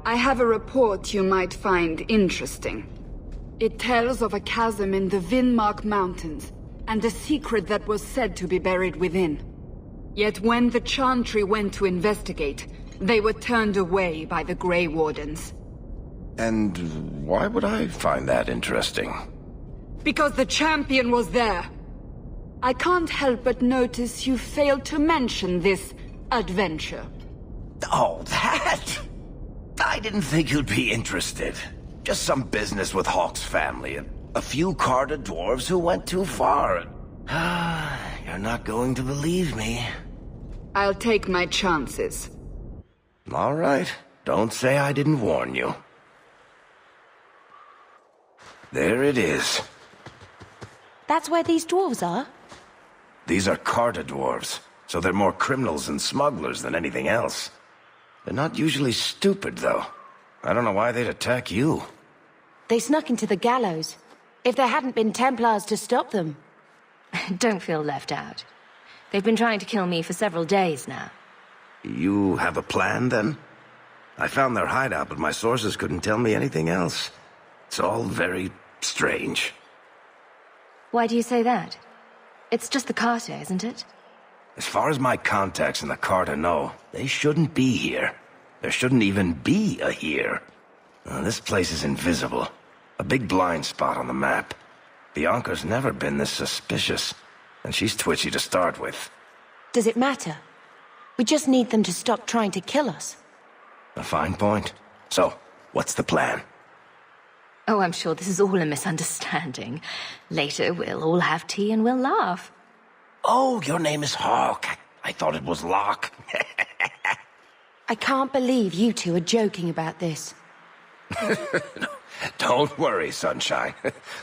I have a report you might find interesting. It tells of a chasm in the Vindmark Mountains, and a secret that was said to be buried within. Yet when the Chantry went to investigate, they were turned away by the Grey Wardens. And why would I find that interesting? Because the champion was there. I can't help but notice you failed to mention this adventure. Oh, that? I didn't think you'd be interested. Just some business with Hawk's family. A few Когда dwarves who went too far. You're not going to believe me. I'll take my chances. All right. Don't say I didn't warn you. There it is. That's where these dwarves are? These are Когда dwarves, so they're more criminals and smugglers than anything else. They're not usually stupid, though. I don't know why they'd attack you. They snuck into the gallows. If there hadn't been Templars to stop them. Don't feel left out. They've been trying to kill me for several days now. You have a plan, then? I found their hideout, but my sources couldn't tell me anything else. It's all very strange. Why do you say that? It's just the Carter, isn't it? As far as my contacts in the Когда know, they shouldn't be here. There shouldn't even be a here. This place is invisible. A big blind spot on the map. Bianca's never been this suspicious, and she's twitchy to start with. Does it matter? We just need them to stop trying to kill us. A fine point. So, what's the plan? Oh, I'm sure this is all a misunderstanding. Later, we'll all have tea and we'll laugh. Oh, your name is Hawk. I thought it was Locke. I can't believe you two are joking about this. Don't worry, Sunshine.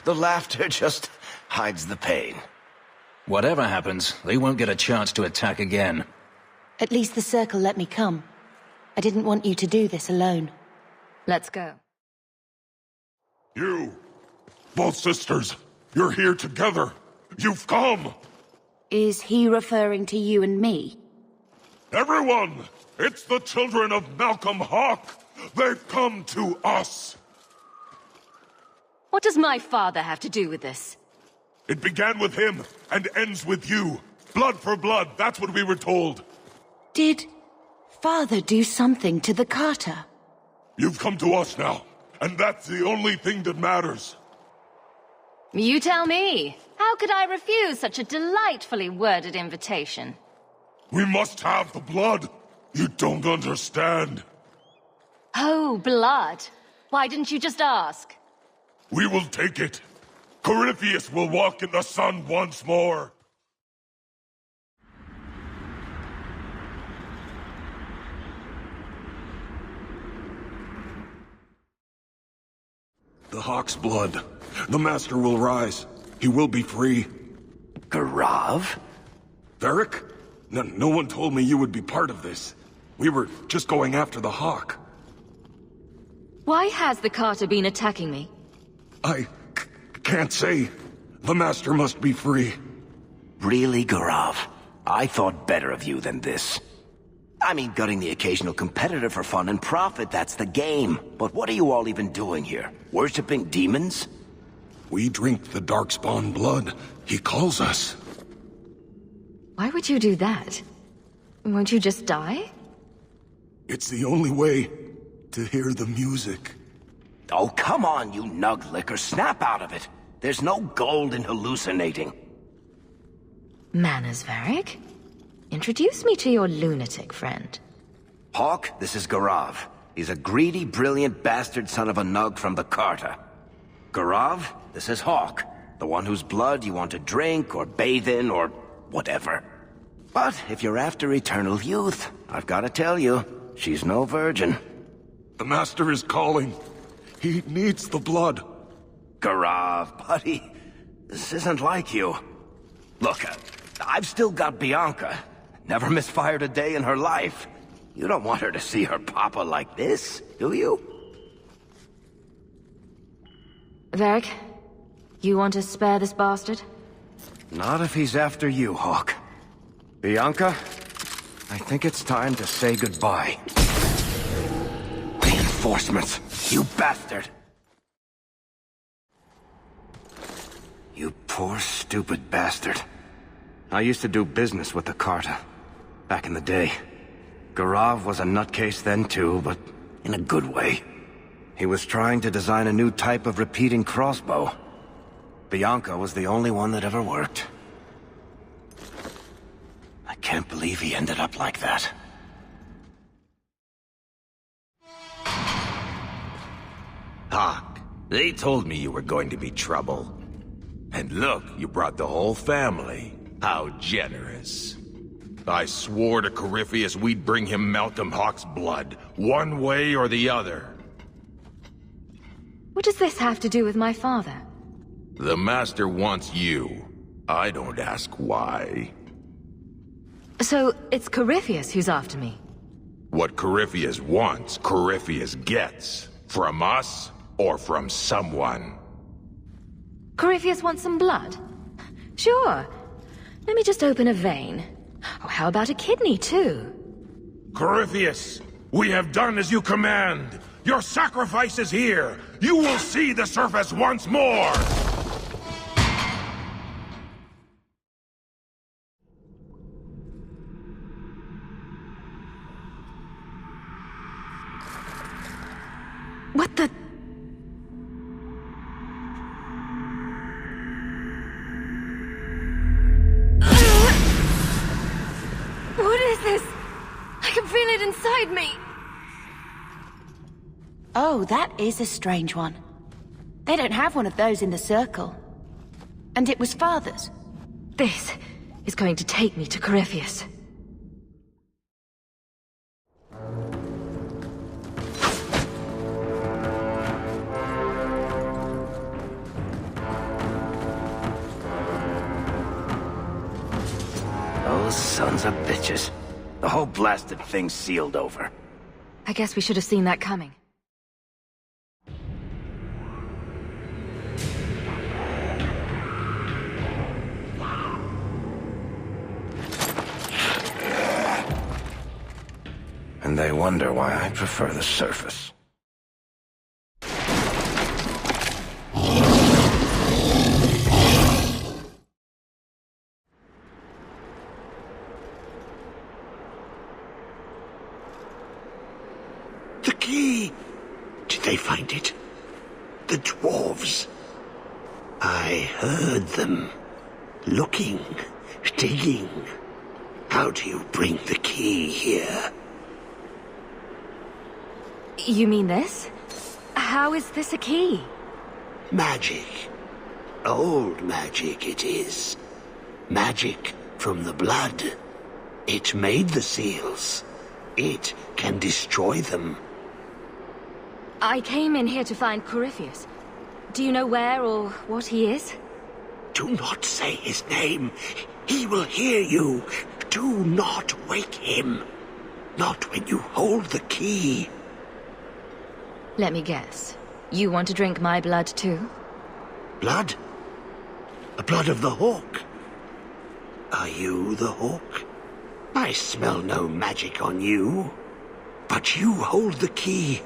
The laughter just hides the pain. Whatever happens, they won't get a chance to attack again. At least the Circle let me come. I didn't want you to do this alone. Let's go. You, both sisters, you're here together. You've come. Is he referring to you and me? Everyone, it's the children of Malcolm Hawk. They've come to us. What does my father have to do with this? It began with him and ends with you. Blood for blood, that's what we were told. Did Father do something to the Carter? You've come to us now, and that's the only thing that matters. You tell me. How could I refuse such a delightfully worded invitation? We must have the blood. You don't understand. Oh, blood. Why didn't you just ask? We will take it. Corypheus will walk in the sun once more. The Hawk's blood. The Master will rise. He will be free. Garav? Varric? No one told me you would be part of this. We were just going after the Hawk. Why has the Carter been attacking me? I can't say. The Master must be free. Really, Garav? I thought better of you than this. I mean, gutting the occasional competitor for fun and profit, that's the game. But what are you all even doing here? Worshipping demons? We drink the Darkspawn blood. He calls us. Why would you do that? Won't you just die? It's the only way to hear the music. Oh, come on, you nug licker. Snap out of it. There's no gold in hallucinating. Manners, Varric. Introduce me to your lunatic friend. Hawk, this is Garav. He's a greedy, brilliant bastard son of a nug from the Carter. Garav, this is Hawk. The one whose blood you want to drink, or bathe in, or whatever. But if you're after eternal youth, I've got to tell you, she's no virgin. The Master is calling. He needs the blood. Garav, buddy, this isn't like you. Look, I've still got Bianca. Never misfired a day in her life. You don't want her to see her papa like this, do you? Varric, you want to spare this bastard? Not if he's after you, Hawk. Bianca, I think it's time to say goodbye. Reinforcements! You bastard! You poor, stupid bastard. I used to do business with the Carta. Back in the day. Garav was a nutcase then too, but in a good way. He was trying to design a new type of repeating crossbow. Bianca was the only one that ever worked. I can't believe he ended up like that. Hock, they told me you were going to be trouble. And look, you brought the whole family. How generous. I swore to Corypheus we'd bring him Malcolm Hawk's blood, one way or the other. What does this have to do with my father? The Master wants you. I don't ask why. So, it's Corypheus who's after me? What Corypheus wants, Corypheus gets. From us, or from someone. Corypheus wants some blood? Sure. Let me just open a vein. Oh, how about a kidney, too? Corypheus, we have done as you command. Your sacrifice is here. You will see the surface once more. What the... What is this? I can feel it inside me. Oh, that is a strange one. They don't have one of those in the circle. And it was Father's. This is going to take me to Corypheus. Those sons of bitches. The whole blasted thing's sealed over. I guess we should have seen that coming. And they wonder why I prefer the surface. The key! Did they find it? The dwarves. I heard them. Looking, digging. How do you bring the key here? You mean this? How is this a key? Magic. Old magic it is. Magic from the blood. It made the seals. It can destroy them. I came in here to find Corypheus. Do you know where or what he is? Do not say his name. He will hear you. Do not wake him. Not when you hold the key. Let me guess. You want to drink my blood too? Blood? The blood of the hawk? Are you the hawk? I smell no magic on you. But you hold the key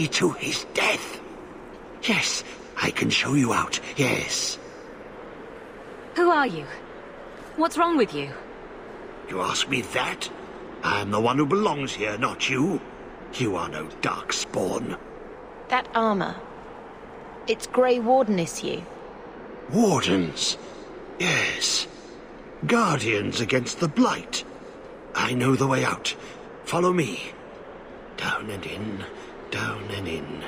to his death. Yes, I can show you out, yes. Who are you? What's wrong with you? You ask me that? I'm the one who belongs here, not you. You are no dark spawn. That armor. It's Grey Warden issue. Wardens? Yes. Guardians against the Blight. I know the way out. Follow me. Down and in, down and in.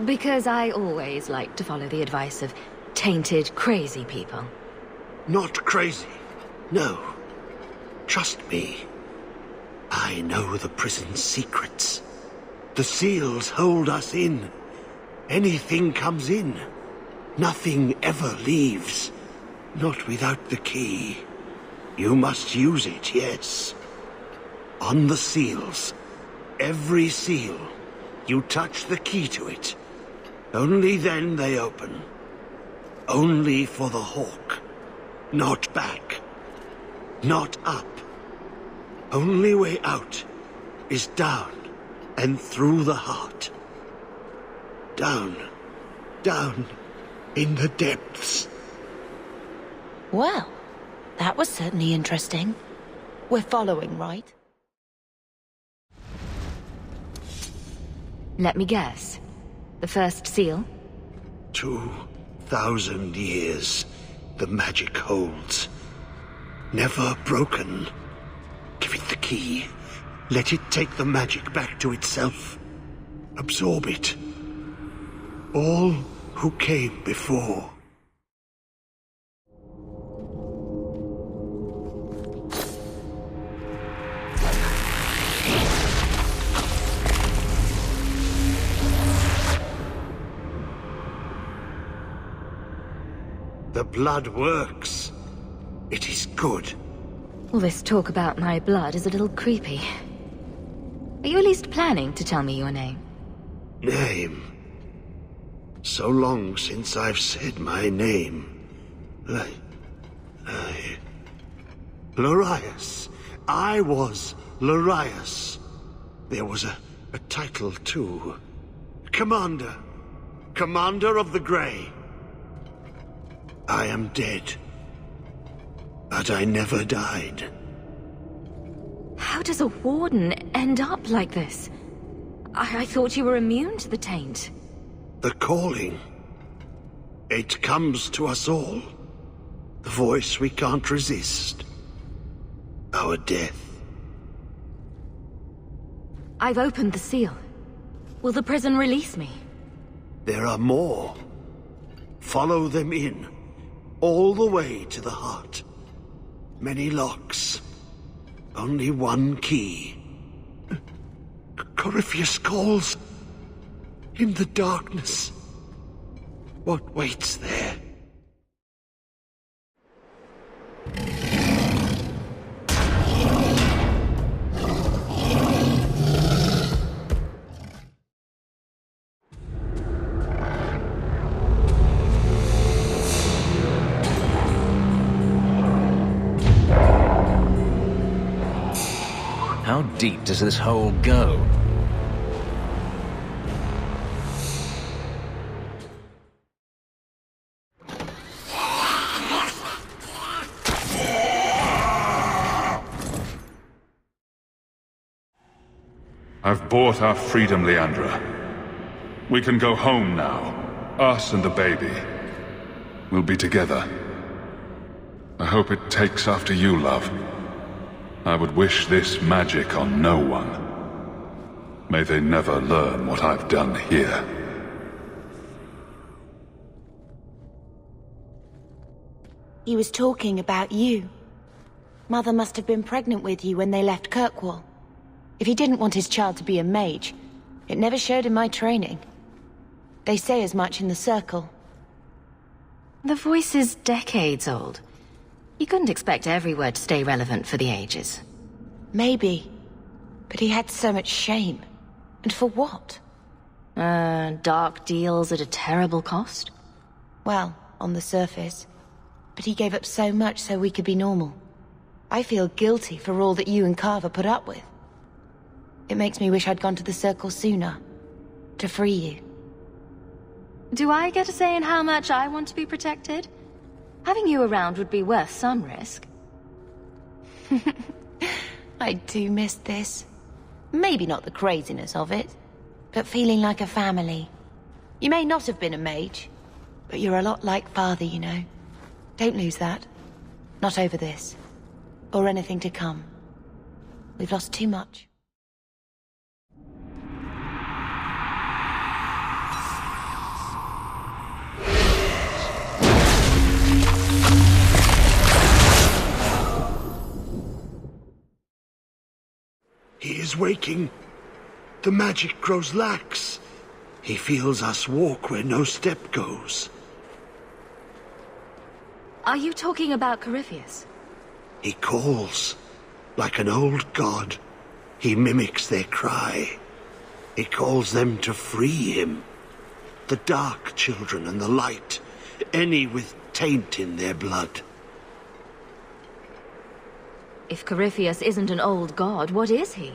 Because I always like to follow the advice of tainted, crazy people. Not crazy. No. Trust me. I know the prison's secrets. The seals hold us in. Anything comes in. Nothing ever leaves. Not without the key. You must use it, yes. On the seals. Every seal. You touch the key to it. Only then they open. Only for the hawk. Not back. Not up. Only way out is down. and through the heart. Down, down, in the depths. Well, that was certainly interesting. We're following, right? Let me guess. The first seal? 2,000 years the magic holds. Never broken. Give it the key. Let it take the magic back to itself. Absorb it. All who came before. The blood works. It is good. All this talk about my blood is a little creepy. Are you at least planning to tell me your name? Name? So long since I've said my name. Larius. I was Larius. There was a title too. Commander. Commander of the Grey. I am dead. But I never died. How does a warden end up like this? I thought you were immune to the taint. The calling. It comes to us all. The voice we can't resist. Our death. I've opened the seal. Will the prison release me? There are more. Follow them in. All the way to the heart. Many locks. Only one key. Corypheus calls. In the darkness. What waits there? How deep does this hole go? I've bought our freedom, Leandra. We can go home now. Us and the baby. We'll be together. I hope it takes after you, love. I would wish this magic on no one. May they never learn what I've done here. He was talking about you. Mother must have been pregnant with you when they left Kirkwall. If he didn't want his child to be a mage, it never showed in my training. They say as much in the Circle. The voice is decades old. You couldn't expect every word to stay relevant for the ages. Maybe. But he had so much shame. And for what? Dark deals at a terrible cost? Well, on the surface. But he gave up so much so we could be normal. I feel guilty for all that you and Carver put up with. It makes me wish I'd gone to the Circle sooner. To free you. Do I get a say in how much I want to be protected? Having you around would be worth some risk. I do miss this. Maybe not the craziness of it, but feeling like a family. You may not have been a mage, but you're a lot like Father, you know. Don't lose that. Not over this. Or anything to come. We've lost too much. He is waking. The magic grows lax. He feels us walk where no step goes. Are you talking about Corypheus? He calls. Like an old god. He mimics their cry. He calls them to free him. The dark children and the light. Any with taint in their blood. If Corypheus isn't an old god, what is he?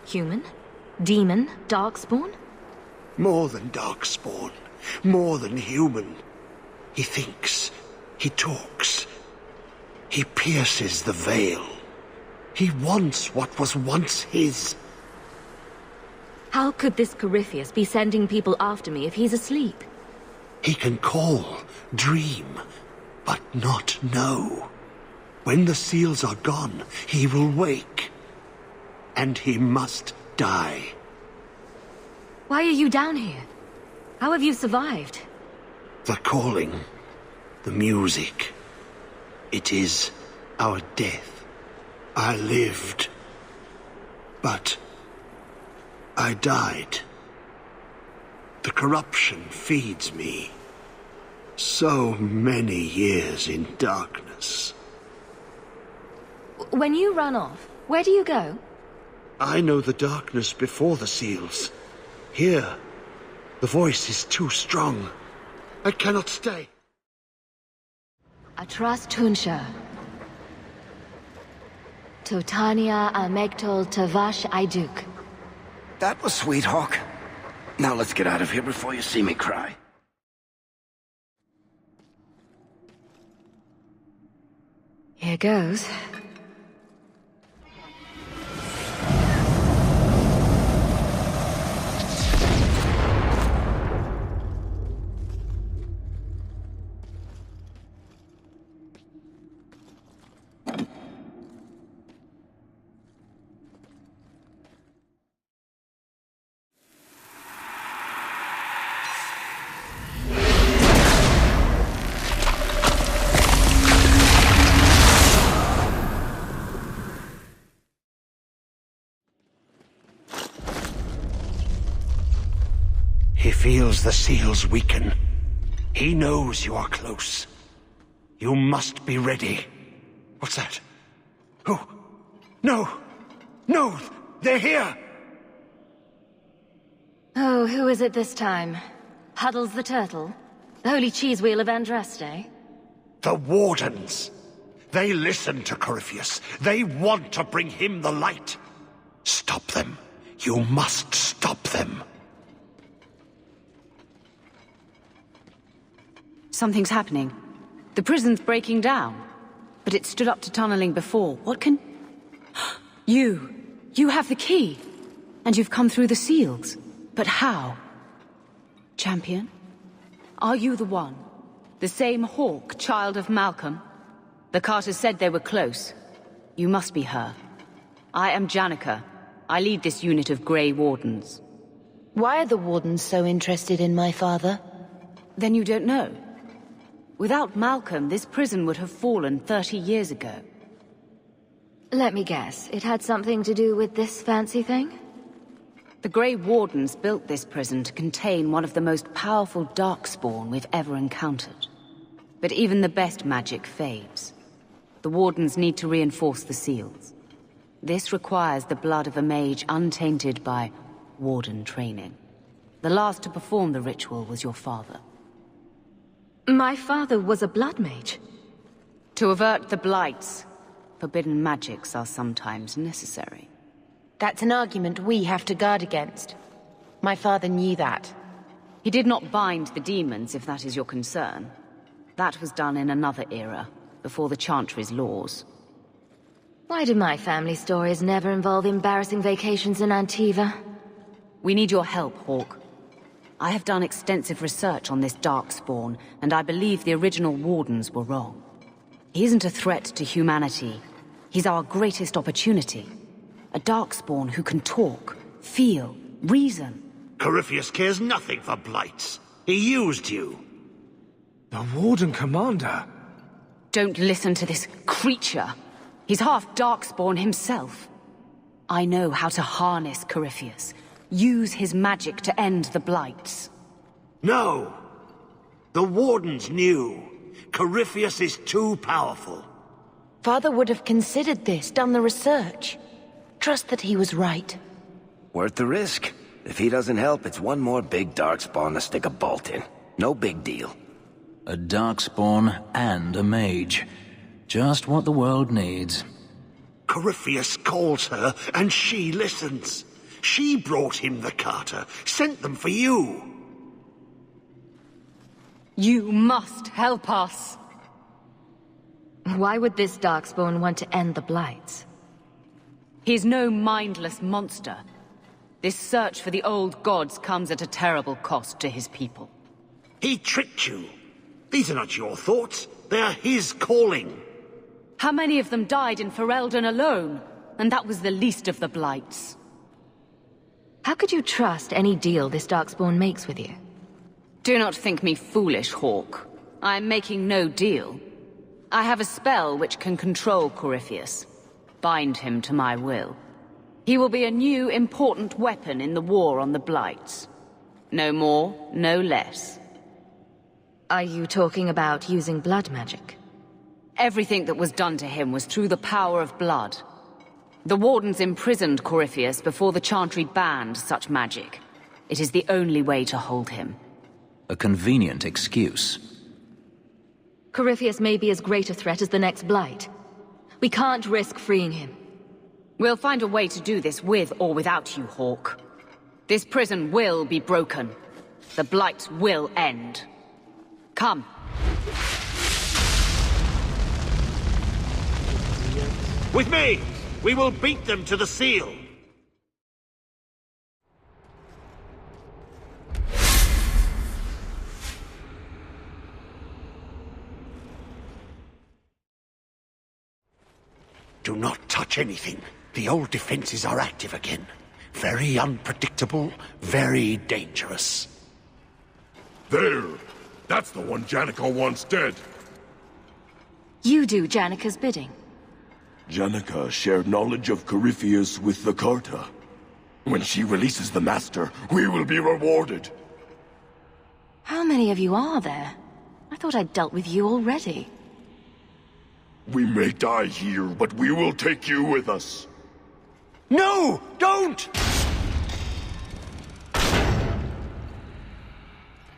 Human? Demon? Darkspawn? More than darkspawn. More than human. He thinks. He talks. He pierces the veil. He wants what was once his. How could this Corypheus be sending people after me if he's asleep? He can call, dream, but not know. When the seals are gone, he will wake. And he must die. Why are you down here? How have you survived? The calling. The music. It is our death. I lived. But I died. The corruption feeds me. So many years in darkness. When you run off, where do you go? I know the darkness before the seals. Here, the voice is too strong. I cannot stay. Atras Tunsha. Totania Amegtol Tavash Iduk. That was sweet, Hawk. Now let's get out of here before you see me cry. Here goes. He feels the seals weaken. He knows you are close. You must be ready. What's that? Oh, no! No! They're here! Oh, who is it this time? Huddles the turtle? The holy cheese wheel of Andraste? The Wardens! They listen to Corypheus. They want to bring him the light. Stop them. You must stop them. Something's happening. The prison's breaking down. But it stood up to tunneling before. What can... You! You have the key! And you've come through the seals. But how? Champion? Are you the one? The same Hawk, child of Malcolm? The Carters said they were close. You must be her. I am Janica. I lead this unit of Grey Wardens. Why are the Wardens so interested in my father? Then you don't know. Without Malcolm, this prison would have fallen 30 years ago. Let me guess, it had something to do with this fancy thing? The Grey Wardens built this prison to contain one of the most powerful Darkspawn we've ever encountered. But even the best magic fades. The Wardens need to reinforce the seals. This requires the blood of a mage untainted by Warden training. The last to perform the ritual was your father. My father was a blood mage. To avert the blights, forbidden magics are sometimes necessary. That's an argument we have to guard against. My father knew that. He did not bind the demons, if that is your concern. That was done in another era, before the Chantry's laws. Why do my family stories never involve embarrassing vacations in Antiva? We need your help, Hawk. I have done extensive research on this Darkspawn, and I believe the original Wardens were wrong. He isn't a threat to humanity. He's our greatest opportunity. A Darkspawn who can talk, feel, reason. Corypheus cares nothing for blights. He used you. The Warden Commander? Don't listen to this creature. He's half Darkspawn himself. I know how to harness Corypheus. Use his magic to end the blights. No! The Wardens knew. Corypheus is too powerful. Father would have considered this, done the research. Trust that he was right. Worth the risk. If he doesn't help, it's one more big Darkspawn to stick a bolt in. No big deal. A Darkspawn and a mage. Just what the world needs. Corypheus calls her, and she listens. She brought him the Carter, sent them for you. You must help us. Why would this Darkspawn want to end the Blights? He's no mindless monster. This search for the old gods comes at a terrible cost to his people. He tricked you. These are not your thoughts. They are his calling. How many of them died in Ferelden alone? And that was the least of the Blights. How could you trust any deal this Darkspawn makes with you? Do not think me foolish, Hawk. I am making no deal. I have a spell which can control Corypheus. Bind him to my will. He will be a new, important weapon in the war on the Blights. No more, no less. Are you talking about using blood magic? Everything that was done to him was through the power of blood. The Wardens imprisoned Corypheus before the Chantry banned such magic. It is the only way to hold him. A convenient excuse. Corypheus may be as great a threat as the next Blight. We can't risk freeing him. We'll find a way to do this with or without you, Hawk. This prison will be broken. The Blight will end. Come. With me! We will beat them to the seal! Do not touch anything. The old defenses are active again. Very unpredictable, very dangerous. There! That's the one Janica wants dead. You do Janika's bidding. Janica shared knowledge of Corypheus with the Carta. When she releases the Master, we will be rewarded. How many of you are there? I thought I'd dealt with you already. We may die here, but we will take you with us. No! Don't!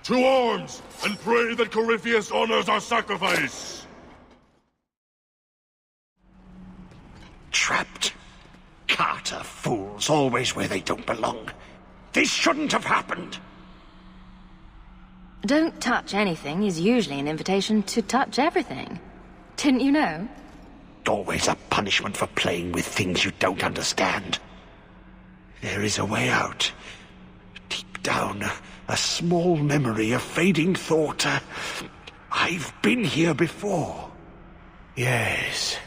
To arms, and pray that Corypheus honors our sacrifice! Trapped. Carter fools, always where they don't belong. This shouldn't have happened. Don't touch anything is usually an invitation to touch everything. Didn't you know? Always a punishment for playing with things you don't understand. There is a way out. Deep down, a small memory, a fading thought. I've been here before. Yes.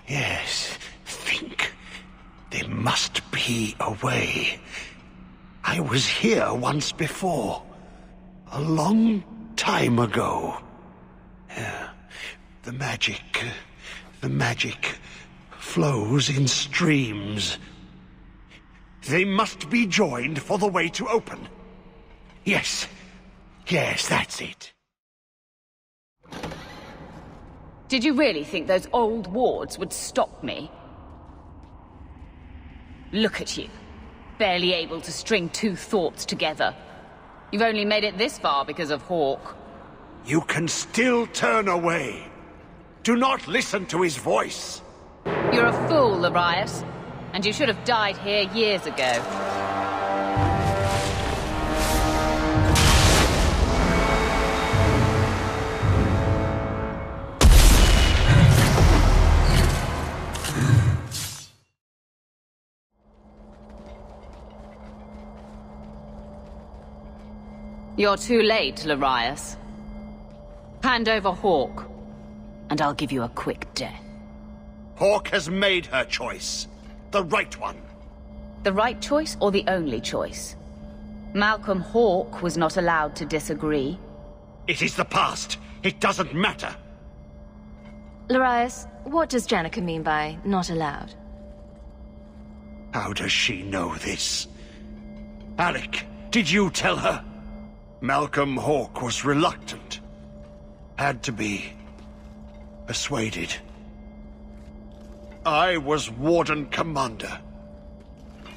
Yes. Think. There must be a way. I was here once before. A long time ago. The magic flows in streams. They must be joined for the way to open. Yes, that's it. Did you really think those old wards would stop me? Look at you. Barely able to string two thoughts together. You've only made it this far because of Hawk. You can still turn away. Do not listen to his voice. You're a fool, Larius. And you should have died here years ago. You're too late, Larius. Hand over Hawk, and I'll give you a quick death. Hawk has made her choice. The right one. The right choice or the only choice? Malcolm Hawk was not allowed to disagree. It is the past. It doesn't matter. Larius, what does Janica mean by not allowed? How does she know this? Alec, did you tell her? Malcolm Hawk was reluctant. Had to be persuaded. I was Warden Commander.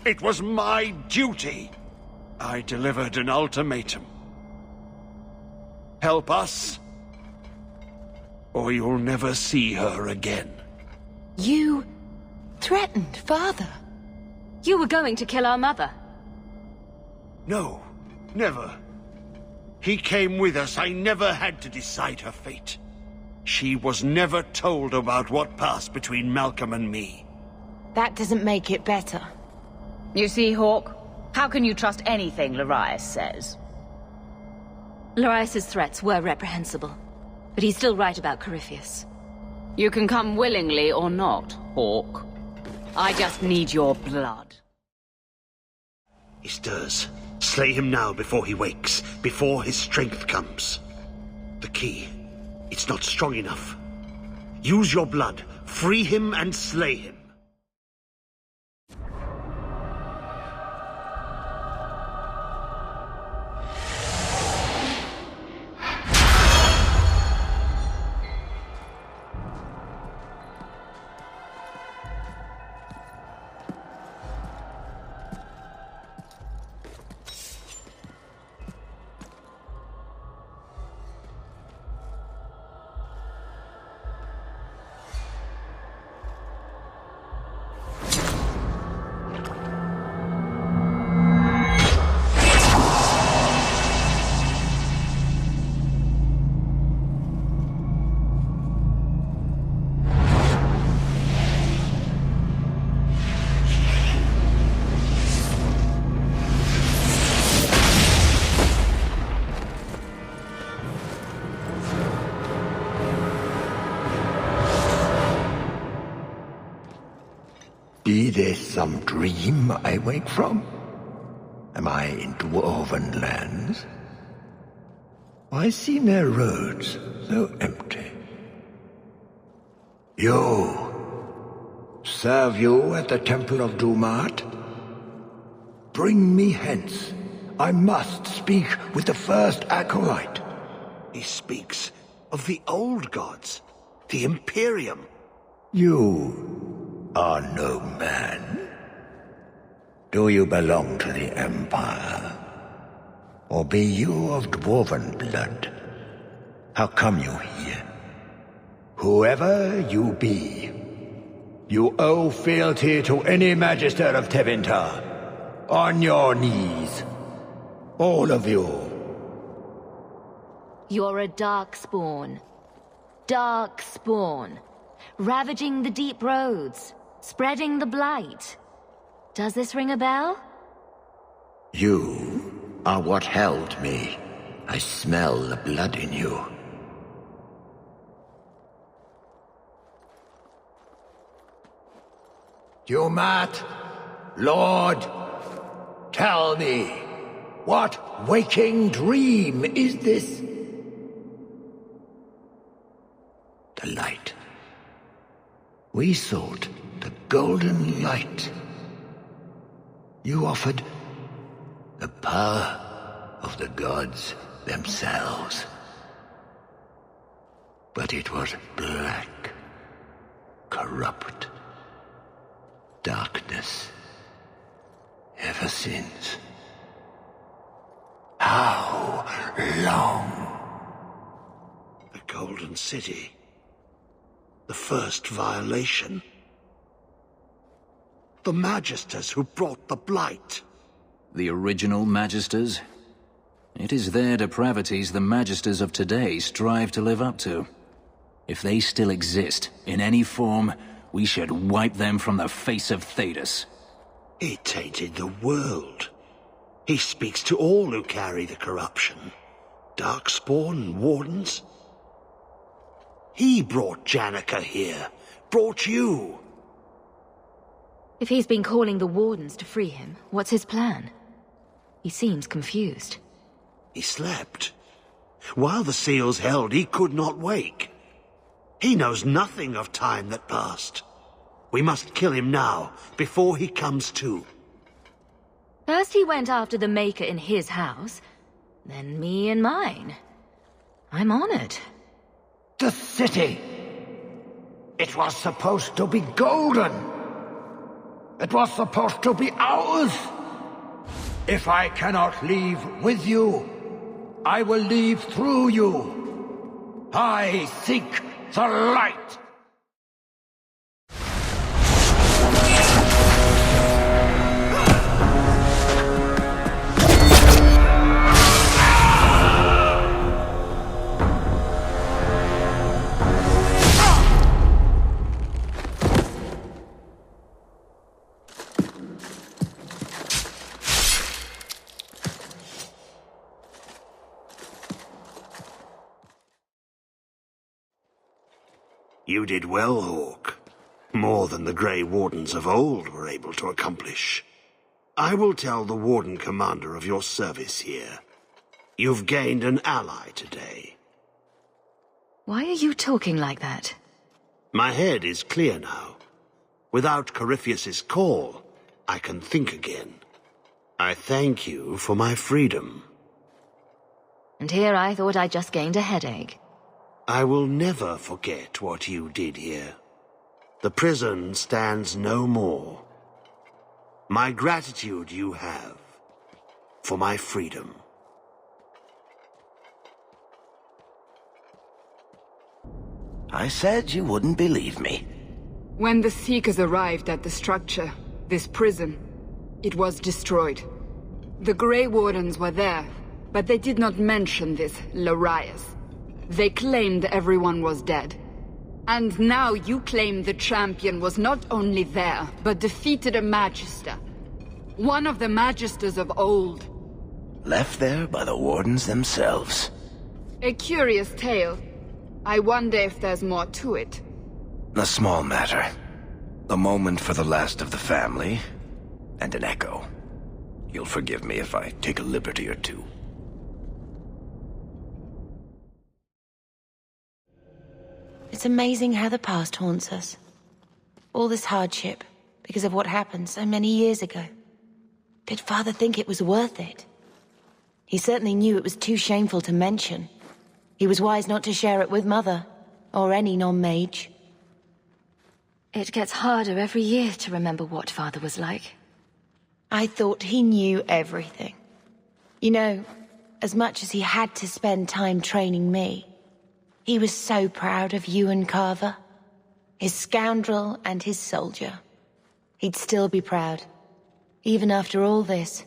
It was my duty. I delivered an ultimatum. Help us, or you'll never see her again. You threatened Father? You were going to kill our mother. No, never. He came with us. I never had to decide her fate. She was never told about what passed between Malcolm and me. That doesn't make it better. You see, Hawk? How can you trust anything Larius says? Larius's threats were reprehensible, but he's still right about Corypheus. You can come willingly or not, Hawk. I just need your blood. He stirs. Slay him now before he wakes, before his strength comes. The key. It's not strong enough. Use your blood. Free him and slay him. Be this some dream I wake from? Am I in dwarven lands? Why seem their roads so empty? You! Serve you at the Temple of Dumat? Bring me hence. I must speak with the first acolyte. He speaks of the old gods, the Imperium. You are no man. Do you belong to the Empire? Or be you of dwarven blood? How come you here? Whoever you be, you owe fealty to any Magister of Tevinter. On your knees. All of you. You're a darkspawn. Darkspawn. Ravaging the deep roads. Spreading the blight. Does this ring a bell? You are what held me. I smell the blood in you. Dumat, Lord, tell me, what waking dream is this? The light. We sought the golden light. You offered the power of the gods themselves. But it was black, corrupt, darkness, ever since. How long? The Golden City. The first violation. The Magisters who brought the blight. The original Magisters? It is their depravities the Magisters of today strive to live up to. If they still exist, in any form, we should wipe them from the face of Thedas. He tainted the world. He speaks to all who carry the corruption. Darkspawn, Wardens. He brought Janica here. Brought you. If he's been calling the Wardens to free him, what's his plan? He seems confused. He slept. While the seals held, he could not wake. He knows nothing of time that passed. We must kill him now, before he comes to. First he went after the Maker in his house, then me in mine. I'm honored. The city! It was supposed to be golden! It was supposed to be ours! If I cannot leave with you, I will leave through you. I seek the light! You did well, Hawk. More than the Grey Wardens of old were able to accomplish. I will tell the Warden Commander of your service here. You've gained an ally today. Why are you talking like that? My head is clear now. Without Corypheus's call, I can think again. I thank you for my freedom. And here I thought I just gained a headache. I will never forget what you did here. The prison stands no more. My gratitude you have for my freedom. I said you wouldn't believe me. When the Seekers arrived at the structure, this prison, it was destroyed. The Grey Wardens were there, but they did not mention this Larius. They claimed everyone was dead. And now you claim the champion was not only there, but defeated a Magister. One of the Magisters of old. Left there by the Wardens themselves. A curious tale. I wonder if there's more to it. A small matter. A moment for the last of the family, and an echo. You'll forgive me if I take a liberty or two. It's amazing how the past haunts us. All this hardship, because of what happened so many years ago. Did Father think it was worth it? He certainly knew it was too shameful to mention. He was wise not to share it with Mother, or any non-mage. It gets harder every year to remember what Father was like. I thought he knew everything. You know, as much as he had to spend time training me, he was so proud of you and Carver. His scoundrel and his soldier. He'd still be proud, even after all this.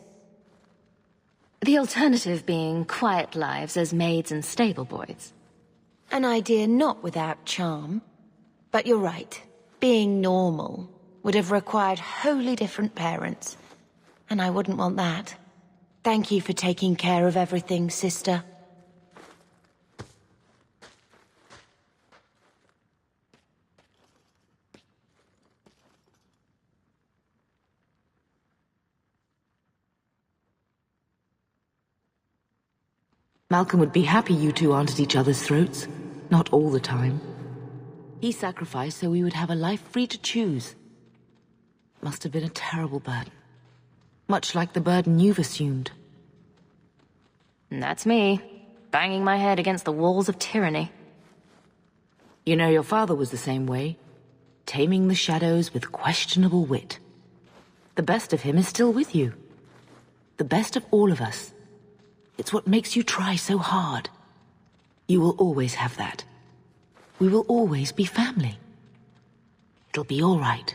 The alternative being quiet lives as maids and stable boys. An idea not without charm. But you're right. Being normal would have required wholly different parents. And I wouldn't want that. Thank you for taking care of everything, sister. Malcolm would be happy you two aren't at each other's throats. Not all the time. He sacrificed so we would have a life free to choose. Must have been a terrible burden. Much like the burden you've assumed. That's me, banging my head against the walls of tyranny. You know, your father was the same way. Taming the shadows with questionable wit. The best of him is still with you. The best of all of us. It's what makes you try so hard. You will always have that. We will always be family. It'll be all right.